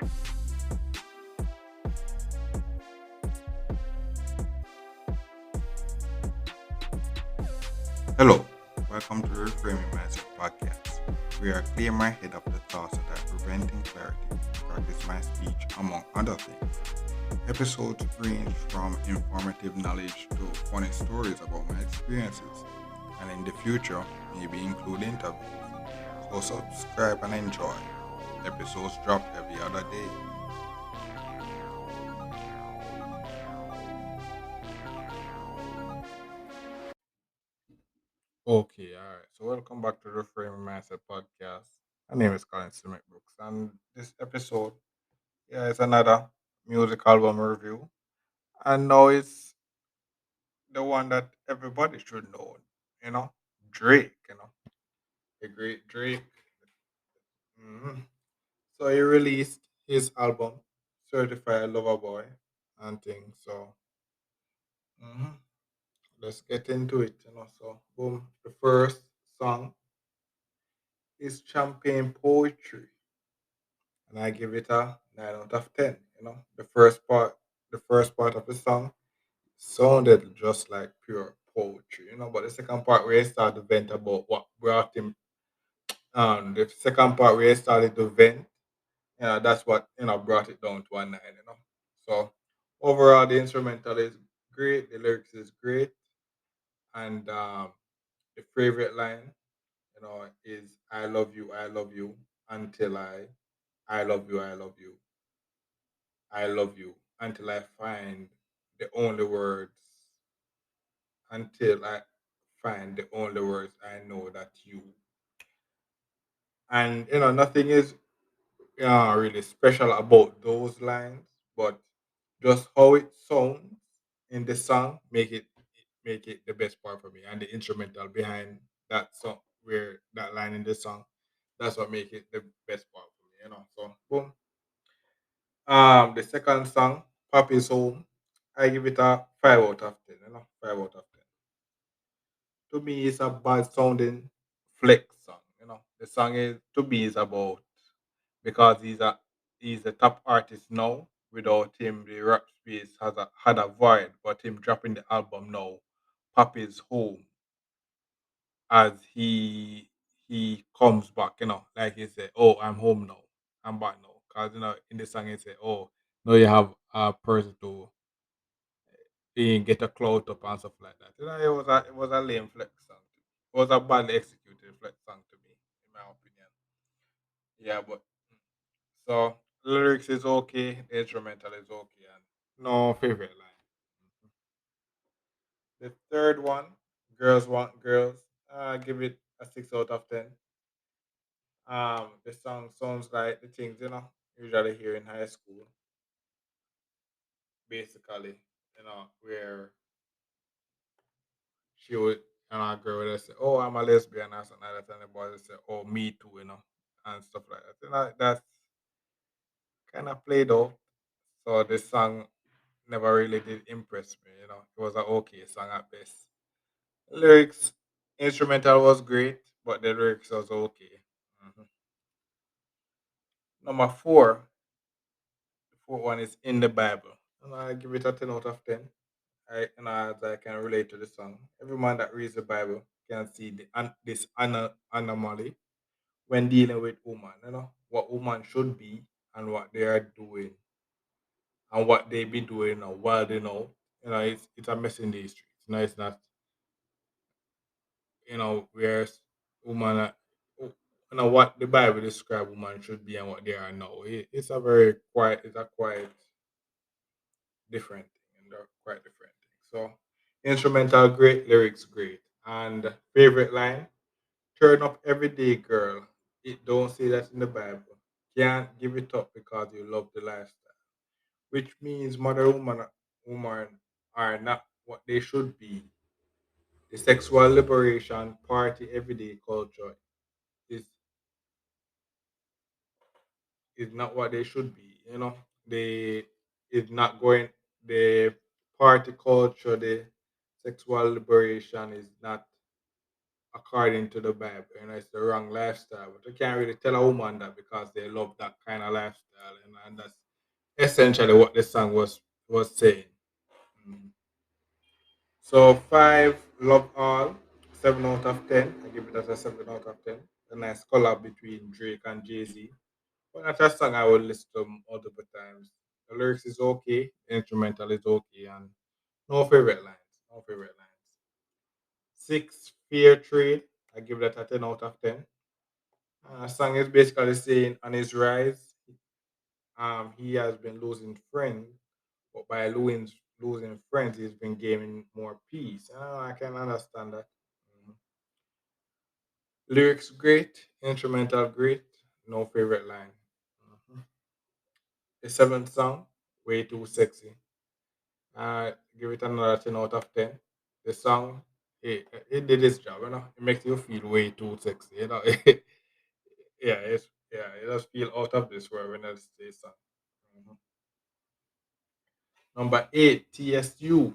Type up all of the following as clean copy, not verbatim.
Hello, welcome to the Reframing Mindset podcast. We are clear my head of the thoughts that are preventing clarity to practice my speech, among other things. Episodes range from informative knowledge to funny stories about my experiences, and in the future, maybe include interviews. So subscribe and enjoy. Episodes drop every other day. Okay, all right. So welcome back to the Reframing Mindset podcast. My name is Colin Smith Brooks, and this episode, yeah, it's another music album review. And now it's the one that everybody should know, you know, Drake, the great Drake. Mhm. So he released his album, Certified Lover Boy, and things. So mhm, let's get into it. So, boom, the first song is Champagne Poetry, and I give it a 9 out of 10. The first part of the song sounded just like pure poetry. But the second part where he started to vent about what brought him the second part where he started to vent, that's what brought it down to a nine. So overall the instrumental is great, the lyrics is great, and the favorite line, is I love you until I love you, I love you, I love you until I find the only words until I find the only words I know that you. And nothing is really special about those lines, but just how it sounds in the song make it the best part for me. And the instrumental behind that song, where that line in the song, that's what make it the best part for me. So boom. The second song, Papi's Home, I give it a 5 out of 10. 5 out of 10. To me, it's a bad sounding flex song. The song is to me is about, because he's a top artist now. Without him, the rap space had a void. But him dropping the album now, Papi's Home, as he comes back. Like he said, "Oh, I'm home now. I'm back now." Cause in the song he said, "Oh, now you have a person to get a clout up and stuff like that." It was a lame flex song. It was a badly executed flex song to me, in my opinion. Yeah, but so lyrics is okay, the instrumental is okay, and no favorite line. The third one, Girls Want Girls, give it a 6 out of 10. The song sounds like the things usually hear in high school, basically. Where she would, a girl would say, "Oh, I'm a lesbian," or something like that, and the boy would say, "Oh, me too," and stuff like that. That's kind of played out. So this song never really did impress me. It was an okay song at best. Lyrics, instrumental was great, but the lyrics was okay. Mhm. Number four, the fourth one is In the Bible. And I give it a 10 out of 10. As I can relate to the song. Every man that reads the Bible can see this anomaly when dealing with woman. What woman should be and what they are doing and what they be doing now while they know. It's a mess in the streets. It's not, where woman, what the Bible describe woman should be and what they are now. It's a quite different thing, and they're quite different thing. So instrumental great, lyrics great, and favorite line: "Turn up every day, girl. It don't say that in the Bible. Can't give it up because you love the lifestyle." Which means woman are not what they should be. The sexual liberation party everyday culture is is not what they should be. They is not going the party culture, the sexual liberation is not according to the Bible. It's the wrong lifestyle. But you can't really tell a woman that because they love that kind of lifestyle, and that's essentially what the song was saying. Mhm. So five, Love All, 7 out of 10. I give it as a 7 out of 10. A nice collab between Drake and Jay Z. But not a song I will listen to multiple times. The lyrics is okay, the instrumental is okay, and no favorite lines. No favorite lines. Six, Fear Trade. I give that a 10 out of 10. Song is basically saying on his rise, he has been losing friends, but by losing friends, he's been gaining more peace. I can understand that. Mhm. Lyrics great, instrumental great, no favorite line. Mhm. The seventh song, way too sexy. Give it another 10 out of 10. The song, it did its job. It makes you feel way too sexy. It does feel out of this world when I say song. Mhm. Number eight, TSU,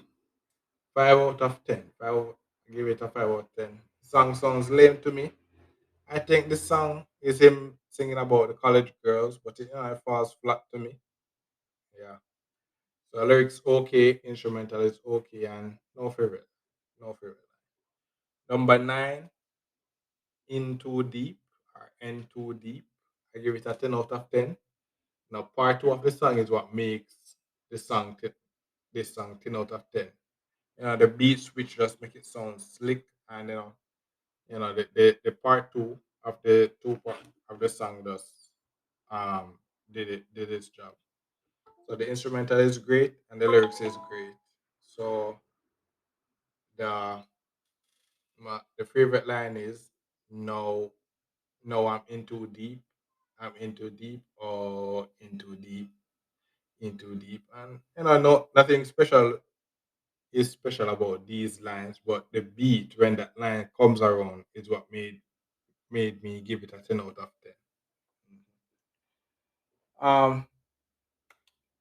5 out of 10. Give it a 5 out of 10. Song sounds lame to me. I think the song is him singing about the college girls, but it falls flat to me. Yeah. So lyrics okay, instrumental is okay, and no favorite. No favorite. Number nine, In Too Deep or N Too Deep. I give it a 10 out of 10. Now part two of the song is what makes the song this song 10 out of 10. The beat switch just make it sound slick, and the part two of the two part of the song does um did its job. So the instrumental is great and the lyrics is great. So the the favorite line is no, no, I'm in too deep. I'm into deep or into deep. And no, nothing special is special about these lines, but the beat when that line comes around is what made me give it a 10 out of 10. Um,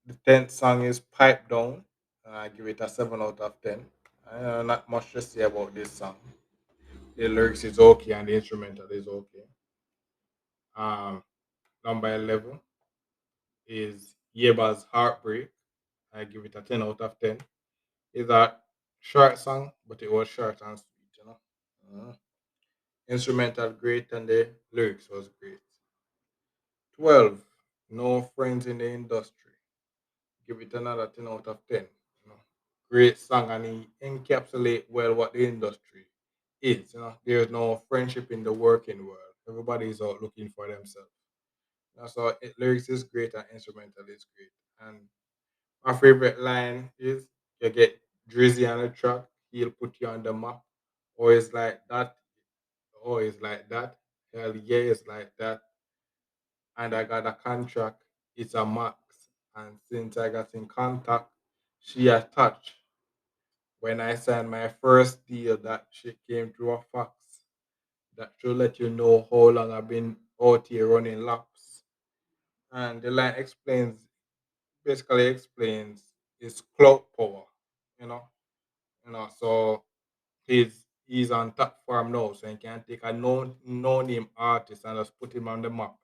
the 10th song is Pipe Down. I give it a 7 out of 10. Not much to say about this song. The lyrics is okay and the instrumental is okay. Um, Number 11 is Yeba's Heartbreak. I give it a 10 out of 10. It's a short song, but it was short and sweet. Instrumental great and the lyrics was great. 12, No Friends in the Industry. Give it another 10 out of 10. Great song and he encapsulate well what the industry is. There's no friendship in the working world. Everybody is out looking for themselves. So lyrics is great and instrumental is great. And my favorite line is you get Drizzy on the track, he'll put you on the map. Or it's like that, or it's like that. Hell yeah, it's like that. And I got a contract, it's a max. And since I got in contact, she attached. When I signed my first deal, that shit came through a fax. That should let you know how long I've been out here running laps. And the line basically explains his clout power, you know. So he's on top form now, so he can take a no name artist and just put him on the map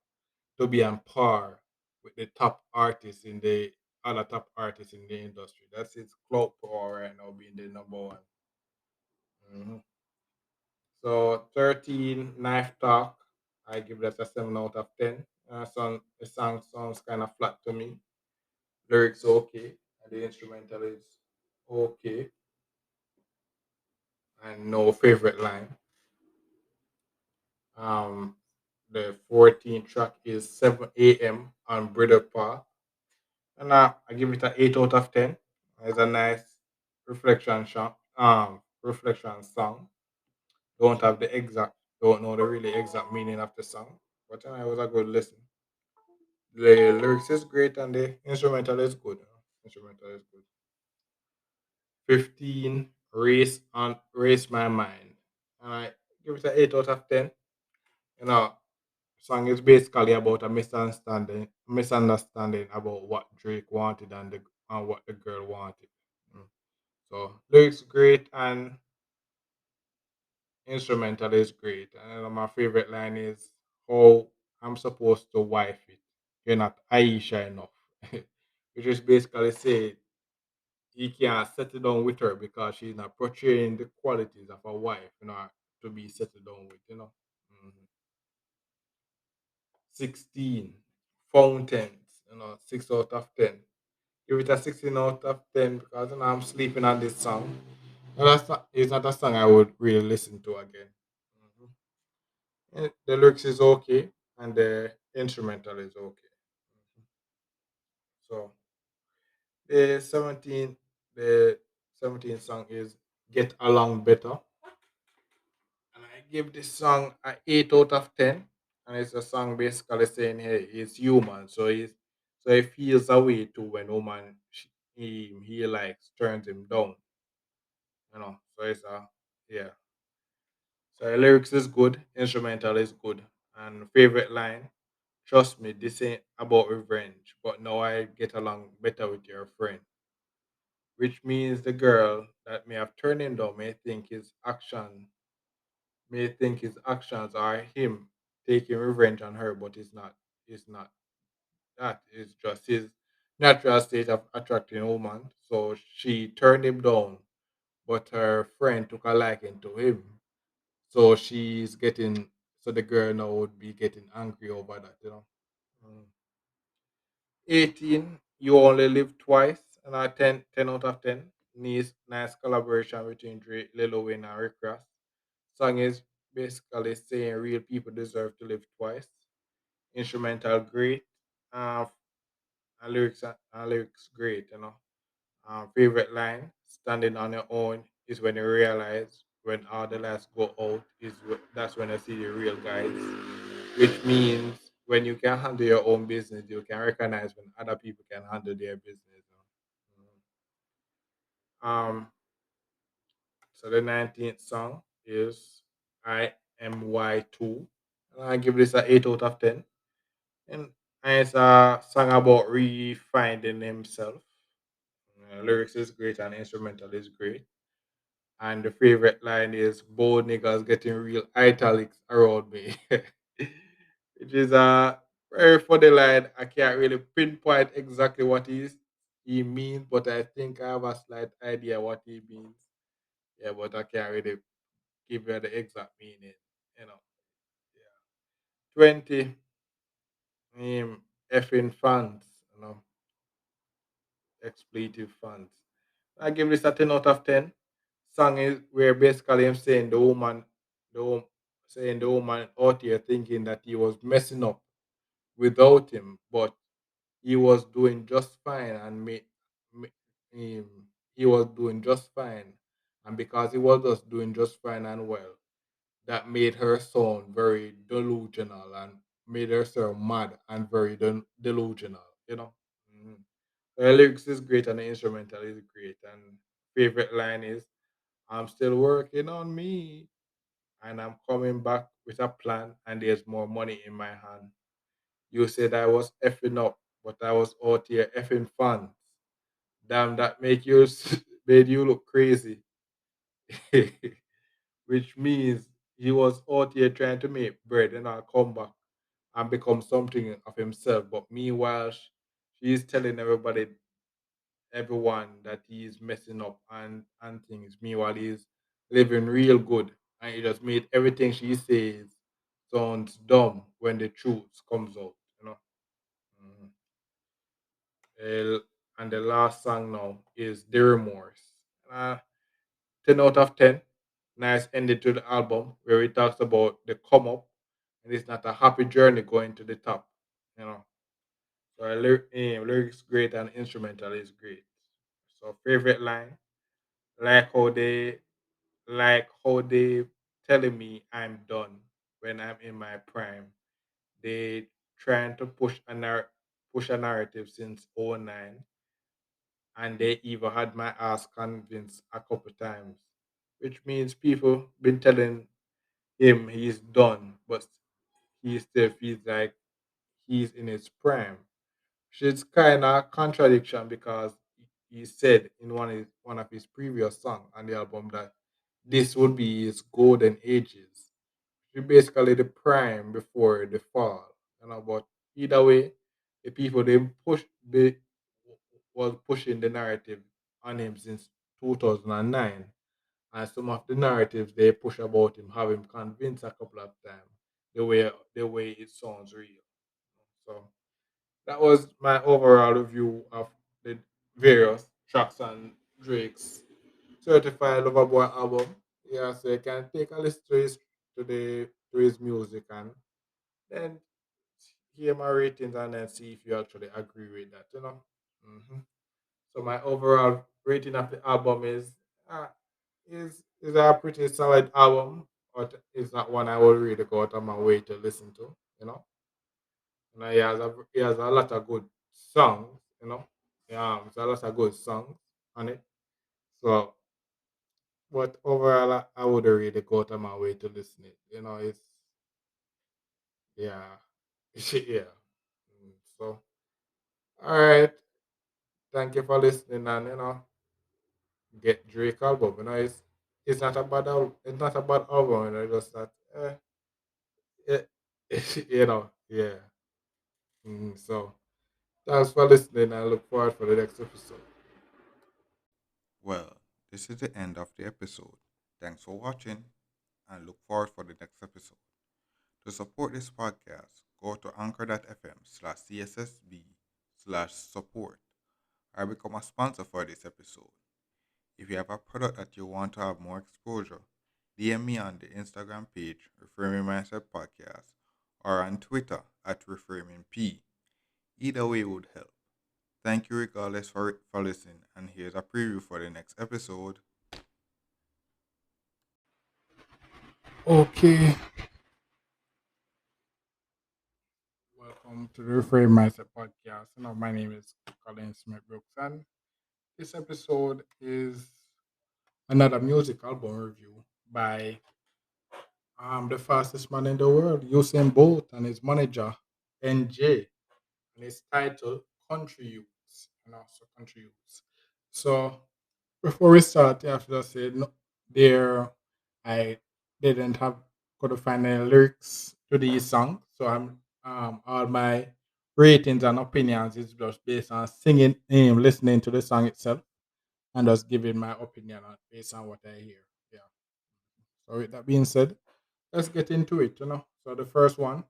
to be on par with the top artists in the other top artists in the industry. That's his clout power right now, being the number one. Mhm. So 13, Knife Talk. I give that a 7 out of 10. The song sounds kind of flat to me. Lyrics okay, and the instrumental is okay, and no favorite line. Um, the 14th track is 7 a.m. on Bridle Path. And I give it an 8 out of 10. It's a nice reflection song. Don't know the really exact meaning of the song, but it was a good listen. The lyrics is great and the instrumental is good. Instrumental is good. 15, Race My Mind. And I give it an 8 out of 10. You know, song is basically about a misunderstanding about what Drake wanted and what the girl wanted. Mm. So lyrics great and Instrumental is great. And my favorite line is how I'm supposed to wife it. You're not Aisha enough. Which is basically say he can't settle down with her because she's not portraying the qualities of a wife, to be settled down with. Mhm. 16 fountains, 6 out of 10. Give it a 16 out of 10 because I'm sleeping on this song. And it's not a song I would really listen to again. Mhm. The lyrics is okay and the instrumental is okay. Mhm. So the 17 the 17th song is Get Along Better. And I give this song a 8 out of 10. And it's a song basically saying, hey, he's human. So he feels a way too when woman he likes turns him down. So it's a yeah. So the lyrics is good, instrumental is good. And favorite line, trust me, this ain't about revenge, but now I get along better with your friend. Which means the girl that may have turned him down may think his actions are him taking revenge on her, but it's not. It's not that. It's just his natural state of attracting a woman. So she turned him down, but her friend took a liking to him. So she's getting. So the girl now would be getting angry over that. Mm. 18. You only live twice, and a 10 out of 10. Nice collaboration between Drake, Lil Wayne, and Rick Ross. Song is basically saying real people deserve to live twice. Instrumental great, uh, and lyrics great. Favorite line: "Standing on your own is when you realize when all the lights go out that's when I see the real guys." Which means when you can handle your own business, you can recognize when other people can handle their business. Um, so the 19th song is I M Y 2. I give this a 8 out of 10. And it's a song about refinding himself. Lyrics is great and instrumental is great. And the favorite line is bold niggas getting real italics around me. Which is a very funny line. I can't really pinpoint exactly what he means, but I think I have a slight idea what he means. Yeah, but I can't really give you the exact meaning. You know. Yeah. 20 effing fans, expletive fans. I give this a 10 out of 10. Song is where basically I'm saying saying the woman out here thinking that he was messing up without him, but he was doing just fine him he was doing just fine. And because he was just doing just fine and well, that made her sound very delusional and made her sound mad and very delusional. Mhm. The lyrics is great and the instrumental is great. And favorite line is, I'm still working on me and I'm coming back with a plan and there's more money in my hand. You said I was effing up, but I was out here effing fun. Damn, that made you look crazy. Which means he was out here trying to make bread and I'll come back and become something of himself. But meanwhile, she's telling everyone that he's messing up and things. Meanwhile, he's living real good, and he just made everything she says sounds dumb when the truth comes out. Mhm. And the last song now is The Remorse. Uh, 10 out of 10. Nice ending to the album where he talks about the come up, and it's not a happy journey going to the top. You know, so lyrics great and instrumental is great. So favorite line, like how they like how they telling me I'm done when I'm in my prime. They trying to push a narrative since '09, and they even had my ass convinced a couple times. Which means people been telling him he's done, but he still feels like he's in his prime. Which is kind of contradiction because he said in one of his previous songs on the album that this would be his golden ages. Basically the prime before the fall. But either way, the people they was pushing the narrative on him since 2009, and some of the narratives they push about him have him convinced a couple of times the way it sounds real. So that was my overall review of the various tracks on Drake's Certified Lover Boy album. Yeah, so you can take a listen to his music and then hear my ratings and then see if you actually agree with that. hmm So my overall rating of the album uh, is a pretty solid album, but it's not one I will really go out of my way to listen to. You know, he has a lot of good songs. Yeah, there's a lot of good songs on it. So, but overall, I would really go out of my way to listen it. It's yeah, yeah. So, all right. Thank you for listening, and get Drake album. It's not a bad album. It's not a bad album. Just that. Eh, yeah. So, thanks for listening. I look forward for the next episode. Well, this is the end of the episode. Thanks for watching and look forward for the next episode. To support this podcast, go to anchor.fm/CSSB/support or become a sponsor for this episode. If you have a product that you want to have more exposure, DM me on the Instagram page, Reframing Mindset Podcast, or on Twitter at ReframingP. Either way would help. Thank you regardless for listening, and here's a preview for the next episode. Okay. Welcome to the Reframe Mindset podcast. My name is Colin Smith Brooks, and this episode is another music album review by the fastest man in the world, Usain Bolt, and his manager, NJ, and it's titled Country Youths, so Country Youths. So before we start, I have to just say, no, there, I didn't have could find any lyrics to these songs, so all my ratings and opinions is just based on singing, listening to the song itself, and just giving my opinion based on what I hear. Yeah. So with that being said, let's get into it. So the first one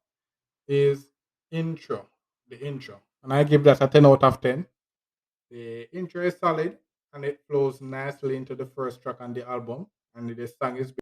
is intro, the intro, and I give that a 10 out of 10. The intro is solid and it flows nicely into the first track on the album, and the song is